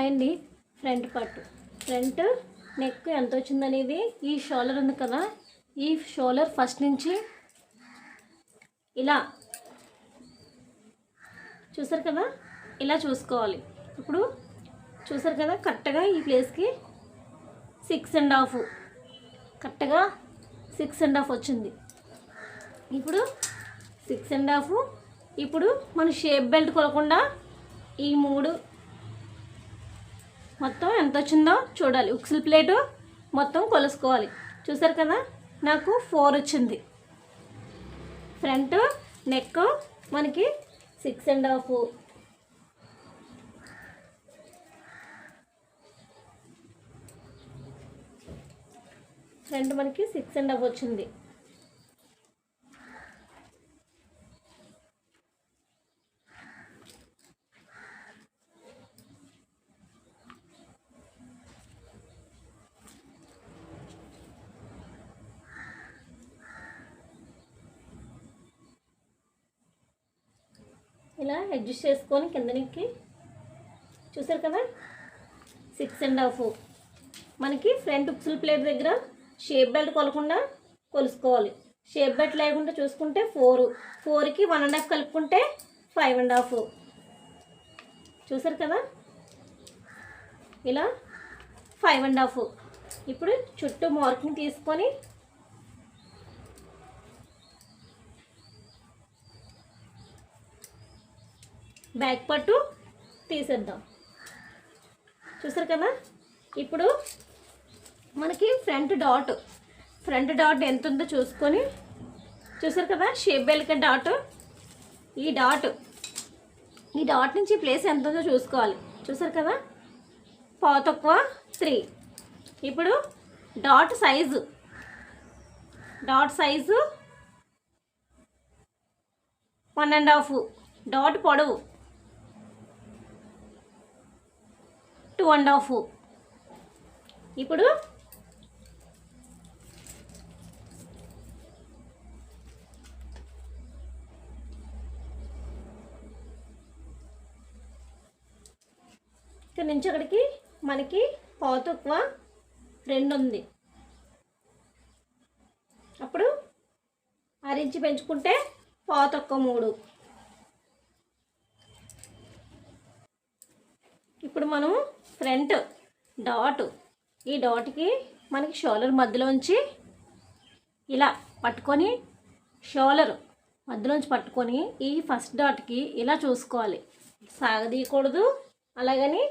Hi అండి. Front part, front neck ఎంత వచ్చిందనేది ఈ షోల్డర్ ఉంది కదా, ఈ షోల్డర్ ఫస్ట్ నుంచి ఇలా చూసారు కదా, ఇలా చూసుకోవాలి. ఇప్పుడు చూసారు కదా, కరెక్ట్గా ఈ ప్లేస్కి 6.5, కరెక్ట్గా 6.5 వచ్చింది. ఇప్పుడు 6.5. ఇప్పుడు మన షేప్ బెల్ట్ కొలకుండా ఈ 3 మొత్తం ఎంత వచ్చిందో చూడాలి. ఉక్సుల్ ప్లేటు మొత్తం కొలుసుకోవాలి. చూసారు కదా, నాకు 4 వచ్చింది. ఫ్రంట్ నెక్ మనకి 6.5, ఫ్రంట్ మనకి 6.5 వచ్చింది. ఇలా అడ్జస్ట్ చేసుకొని కిందనికి చూసారు కదా, 6.5 మనకి ఫ్రంట్ ఉక్సుల్ ప్లేట్ దగ్గర షేప్ బెల్ట్ కొలకుండా కొలుసుకోవాలి. షేప్ బెల్ట్ లేకుండా చూసుకుంటే 4కి 1.5 కలుపుకుంటే 5.5. చూసారు కదా, ఇలా 5.5. ఇప్పుడు చుట్టూ మార్కింగ్ తీసుకొని బ్యాక్ పట్టు తీసేద్దాం. చూసారు కదా, ఇప్పుడు మనకి ఫ్రంట్ డాట్ ఎంత ఉందో చూసుకొని, చూసారు కదా, షేప్ బెల్ట్ డాట్, ఈ డాట్ నుంచి ప్లేస్ ఎంత ఉందో చూసుకోవాలి. చూసారు కదా, తక్కువ 3. ఇప్పుడు డాట్ సైజు 1.5, డాట్ పొడవు 2.5. ఇప్పుడు ఇక్కడ నుంచి అక్కడికి మనకి తక్కువ 2 ఉంది. అప్పుడు 6 ఇంచు పెంచుకుంటే తక్కువ 3. ఇప్పుడు మనం ఫ్రంట్ డాట్, ఈ డాట్కి మనకి షోల్డర్ మధ్యలోంచి ఇలా పట్టుకొని, షోల్డర్ మధ్యలోంచి పట్టుకొని ఈ ఫస్ట్ డాట్కి ఇలా చూసుకోవాలి. సాగదీయకూడదు, అలాగని